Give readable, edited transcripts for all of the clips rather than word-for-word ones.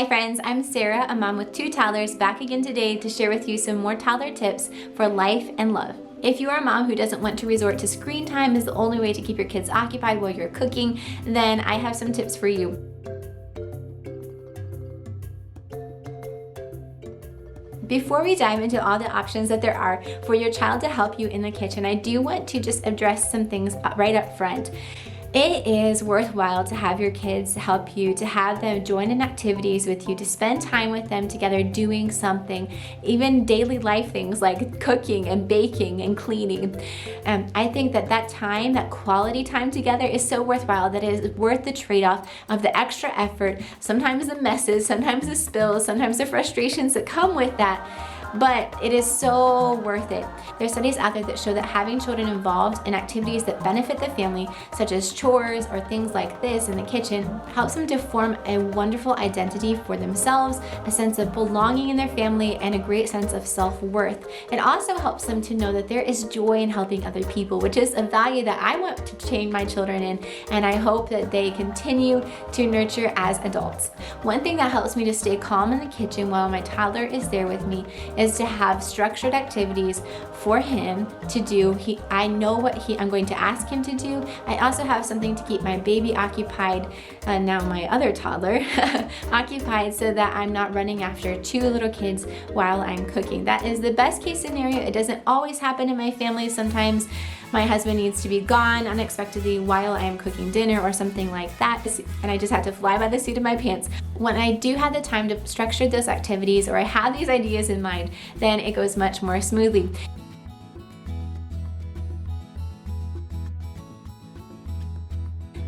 Hi friends, I'm Sarah, a mom with 2 toddlers, back again today to share with you some more toddler tips for life and love. If you are a mom who doesn't want to resort to screen time as the only way to keep your kids occupied while you're cooking, then I have some tips for you. Before we dive into all the options that there are for your child to help you in the kitchen, I do want to just address some things right up front. It is worthwhile to have your kids help you, to have them join in activities with you, to spend time with them together doing something, even daily life things like cooking and baking and cleaning. I think that time, that quality time together is so worthwhile that it is worth the trade-off of the extra effort, sometimes the messes, sometimes the spills, sometimes the frustrations that come with that. But it is so worth it. There's studies out there that show that having children involved in activities that benefit the family, such as chores or things like this in the kitchen, helps them to form a wonderful identity for themselves, a sense of belonging in their family, and a great sense of self-worth. It also helps them to know that there is joy in helping other people, which is a value that I want to train my children in, and I hope that they continue to nurture as adults. One thing that helps me to stay calm in the kitchen while my toddler is there with me is to have structured activities for him to do. I know what I'm going to ask him to do. I also have something to keep my baby occupied, now my other toddler, occupied, so that I'm not running after 2 little kids while I'm cooking. That is the best case scenario. It doesn't always happen in my family. Sometimes my husband needs to be gone unexpectedly while I am cooking dinner or something like that, and I just have to fly by the seat of my pants. When I do have the time to structure those activities, or I have these ideas in mind, then it goes much more smoothly.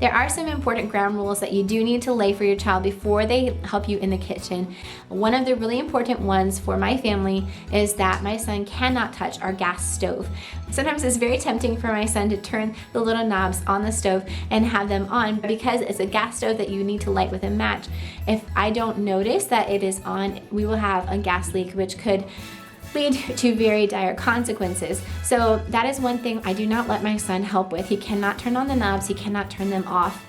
There are some important ground rules that you do need to lay for your child before they help you in the kitchen. One of the really important ones for my family is that my son cannot touch our gas stove. Sometimes it's very tempting for my son to turn the little knobs on the stove and have them on because it's a gas stove that you need to light with a match. If I don't notice that it is on, we will have a gas leak, which could lead to very dire consequences. So that is one thing I do not let my son help with. He cannot turn on the knobs, he cannot turn them off.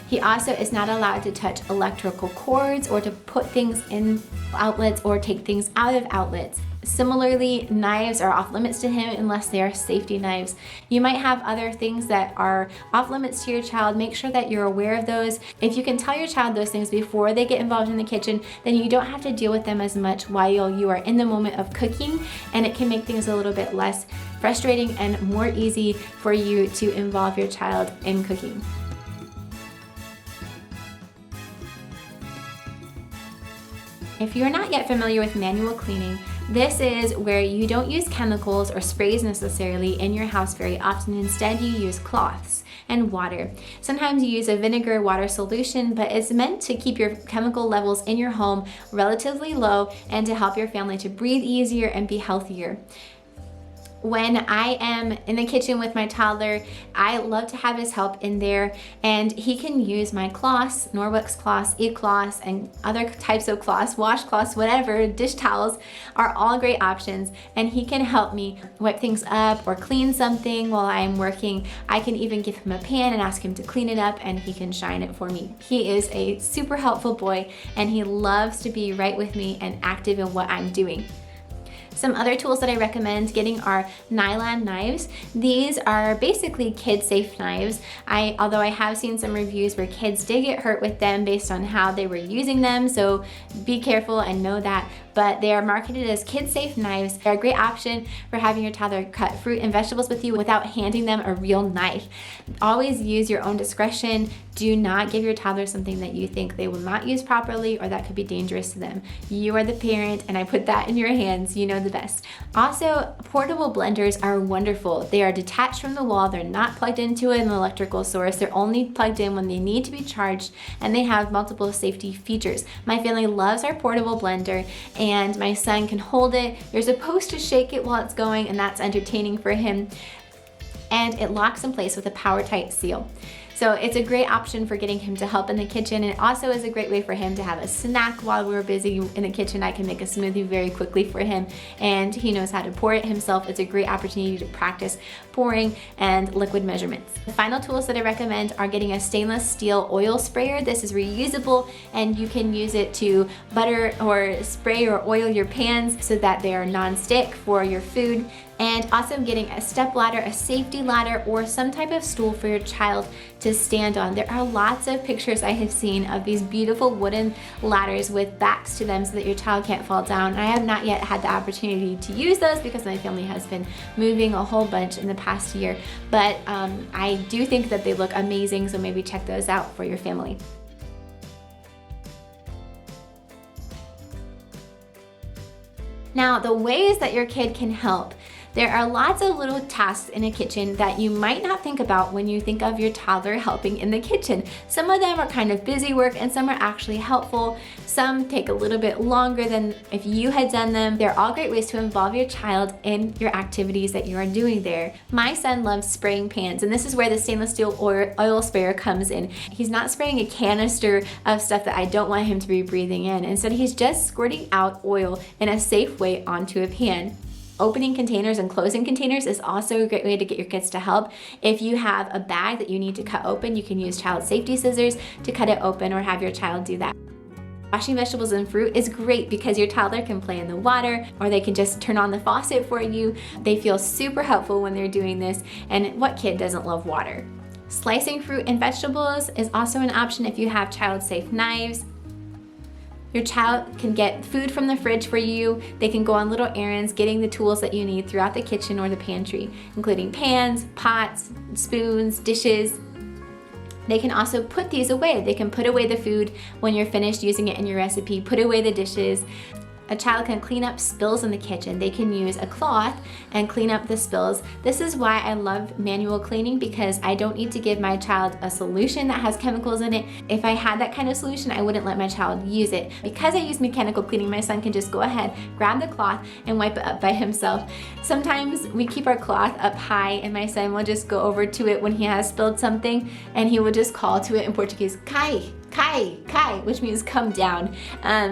He also is not allowed to touch electrical cords or to put things in outlets or take things out of outlets. Similarly, knives are off limits to him unless they are safety knives. You might have other things that are off limits to your child. Make sure that you're aware of those. If you can tell your child those things before they get involved in the kitchen, then you don't have to deal with them as much while you are in the moment of cooking, and it can make things a little bit less frustrating and more easy for you to involve your child in cooking. If you're not yet familiar with manual cleaning, this is where you don't use chemicals or sprays necessarily in your house very often. Instead, you use cloths and water. Sometimes you use a vinegar water solution, but it's meant to keep your chemical levels in your home relatively low and to help your family to breathe easier and be healthier. When I am in the kitchen with my toddler, I love to have his help in there, and he can use my cloths, Norwex cloths, e-cloths, and other types of cloths, washcloths, whatever, dish towels are all great options, and he can help me wipe things up or clean something while I'm working. I can even give him a pan and ask him to clean it up, and he can shine it for me. He is a super helpful boy, and he loves to be right with me and active in what I'm doing. Some other tools that I recommend getting are nylon knives. These are basically kid-safe knives. Although I have seen some reviews where kids did get hurt with them based on how they were using them, so be careful and know that. But they are marketed as kid-safe knives. They're a great option for having your toddler cut fruit and vegetables with you without handing them a real knife. Always use your own discretion. Do not give your toddler something that you think they will not use properly or that could be dangerous to them. You are the parent, and I put that in your hands. You know the best. Also, portable blenders are wonderful. They are detached from the wall. They're not plugged into an electrical source. They're only plugged in when they need to be charged, and they have multiple safety features. My family loves our portable blender, and my son can hold it. You're supposed to shake it while it's going, and that's entertaining for him. And it locks in place with a power tight seal. So it's a great option for getting him to help in the kitchen. It also is a great way for him to have a snack while we're busy in the kitchen. I can make a smoothie very quickly for him, and he knows how to pour it himself. It's a great opportunity to practice pouring and liquid measurements. The final tools that I recommend are getting a stainless steel oil sprayer. This is reusable, and you can use it to butter or spray or oil your pans so that they are non-stick for your food. And also getting a step ladder, a safety ladder, or some type of stool for your child to stand on. There are lots of pictures I have seen of these beautiful wooden ladders with backs to them so that your child can't fall down. I have not yet had the opportunity to use those because my family has been moving a whole bunch in the past year, but I do think that they look amazing, so maybe check those out for your family. Now, the ways that your kid can help. There are lots of little tasks in a kitchen that you might not think about when you think of your toddler helping in the kitchen. Some of them are kind of busy work and some are actually helpful. Some take a little bit longer than if you had done them. They're all great ways to involve your child in your activities that you are doing there. My son loves spraying pans, and this is where the stainless steel oil sprayer comes in. He's not spraying a canister of stuff that I don't want him to be breathing in. Instead, he's just squirting out oil in a safe way onto a pan. Opening containers and closing containers is also a great way to get your kids to help. If you have a bag that you need to cut open, you can use child safety scissors to cut it open or have your child do that. Washing vegetables and fruit is great because your toddler can play in the water or they can just turn on the faucet for you. They feel super helpful when they're doing this, and what kid doesn't love water? Slicing fruit and vegetables is also an option if you have child-safe knives. Your child can get food from the fridge for you. They can go on little errands getting the tools that you need throughout the kitchen or the pantry, including pans, pots, spoons, dishes. They can also put these away. They can put away the food when you're finished using it in your recipe, put away the dishes. A child can clean up spills in the kitchen. They can use a cloth and clean up the spills. This is why I love manual cleaning, because I don't need to give my child a solution that has chemicals in it. If I had that kind of solution, I wouldn't let my child use it. Because I use mechanical cleaning, my son can just go ahead, grab the cloth, and wipe it up by himself. Sometimes we keep our cloth up high, and my son will just go over to it when he has spilled something, and he will just call to it in Portuguese, "Kai, Kai, Kai," which means come down.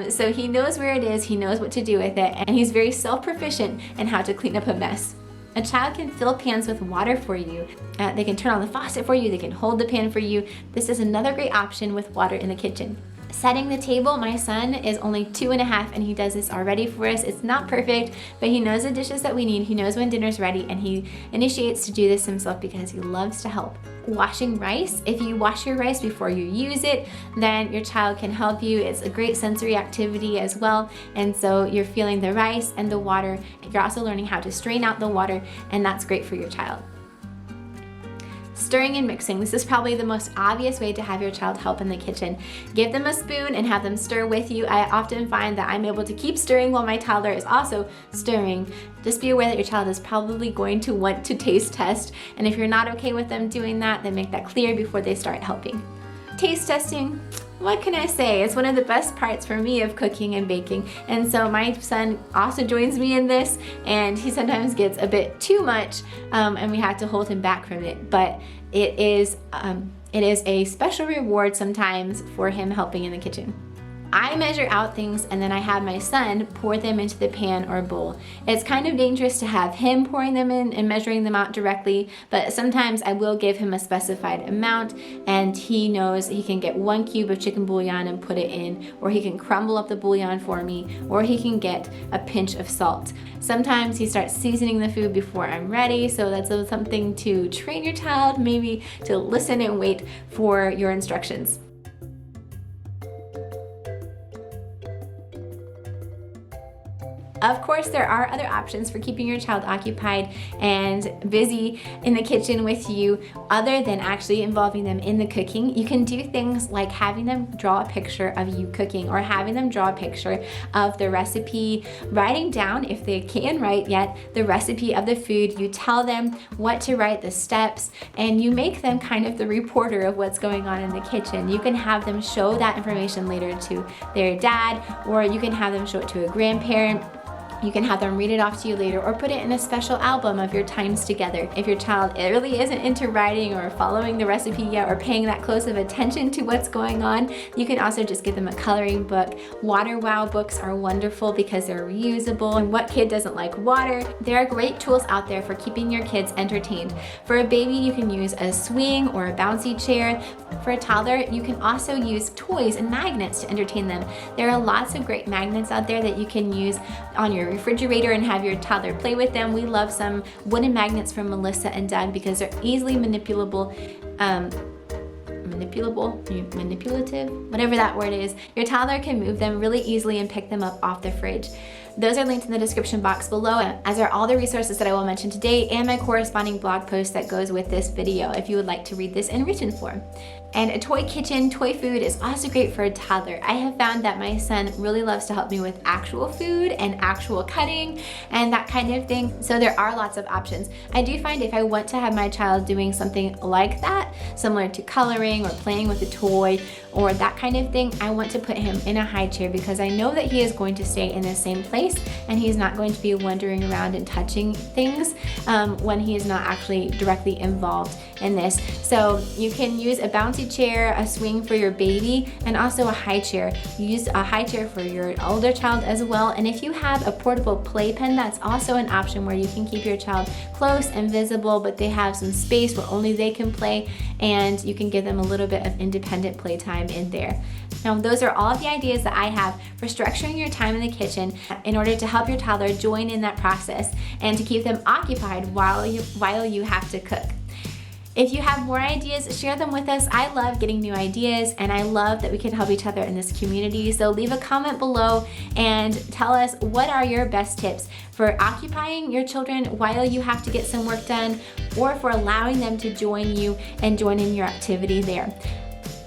So he knows where it is, he knows what to do with it, and he's very self-proficient in how to clean up a mess. A child can fill pans with water for you. They can turn on the faucet for you, they can hold the pan for you. This is another great option with water in the kitchen. Setting the table, my son is only 2.5 and he does this already for us. It's not perfect, but he knows the dishes that we need. He knows when dinner's ready, and he initiates to do this himself because he loves to help. Washing rice. If you wash your rice before you use it, then your child can help you. It's a great sensory activity as well. And so you're feeling the rice and the water. You're also learning how to strain out the water, and that's great for your child. Stirring and mixing. This is probably the most obvious way to have your child help in the kitchen. Give them a spoon and have them stir with you. I often find that I'm able to keep stirring while my toddler is also stirring. Just be aware that your child is probably going to want to taste test, and if you're not okay with them doing that, then make that clear before they start helping. Taste testing. What can I say? It's one of the best parts for me of cooking and baking, and so my son also joins me in this, and he sometimes gets a bit too much, and we have to hold him back from it, but it is a special reward sometimes for him helping in the kitchen. I measure out things and then I have my son pour them into the pan or bowl. It's kind of dangerous to have him pouring them in and measuring them out directly, but sometimes I will give him a specified amount and he knows he can get 1 cube of chicken bouillon and put it in, or he can crumble up the bouillon for me, or he can get a pinch of salt. Sometimes he starts seasoning the food before I'm ready, so that's something to train your child, maybe to listen and wait for your instructions. Of course, there are other options for keeping your child occupied and busy in the kitchen with you other than actually involving them in the cooking. You can do things like having them draw a picture of you cooking, or having them draw a picture of the recipe, writing down, if they can write yet, the recipe of the food. You tell them what to write, the steps, and you make them kind of the reporter of what's going on in the kitchen. You can have them show that information later to their dad, or you can have them show it to a grandparent. You can have them read it off to you later or put it in a special album of your times together. If your child really isn't into writing or following the recipe yet or paying that close of attention to what's going on, you can also just give them a coloring book. Water Wow books are wonderful because they're reusable, and what kid doesn't like water? There are great tools out there for keeping your kids entertained. For a baby, you can use a swing or a bouncy chair. For a toddler, you can also use toys and magnets to entertain them. There are lots of great magnets out there that you can use on your refrigerator and have your toddler play with them. We love some wooden magnets from Melissa and Doug because they're easily manipulative, whatever that word is. Your toddler can move them really easily and pick them up off the fridge. Those are linked in the description box below, as are all the resources that I will mention today and my corresponding blog post that goes with this video if you would like to read this in written form. And a toy kitchen, toy food is also great for a toddler. I have found that my son really loves to help me with actual food and actual cutting and that kind of thing. So there are lots of options. I do find if I want to have my child doing something like that, similar to coloring or playing with a toy or that kind of thing, I want to put him in a high chair because I know that he is going to stay in the same place and he's not going to be wandering around and touching things when he is not actually directly involved in this. So you can use a bouncy chair, a swing for your baby, and also a high chair. Use a high chair for your older child as well. And if you have a portable playpen, that's also an option where you can keep your child close and visible, but they have some space where only they can play, and you can give them a little bit of independent playtime in there. Now, those are all of the ideas that I have for structuring your time in the kitchen in order to help your toddler join in that process and to keep them occupied while you have to cook. If you have more ideas, share them with us. I love getting new ideas and I love that we can help each other in this community. So leave a comment below and tell us what are your best tips for occupying your children while you have to get some work done, or for allowing them to join you and join in your activity there.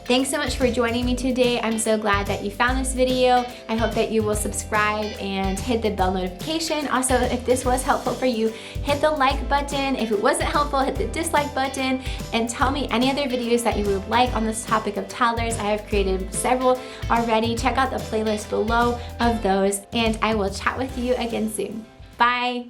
Thanks so much for joining me today. I'm so glad that you found this video. I hope that you will subscribe and hit the bell notification. Also, if this was helpful for you, hit the like button. If it wasn't helpful, hit the dislike button, and tell me any other videos that you would like on this topic of toddlers. I have created several already. Check out the playlist below of those, and I will chat with you again soon. Bye.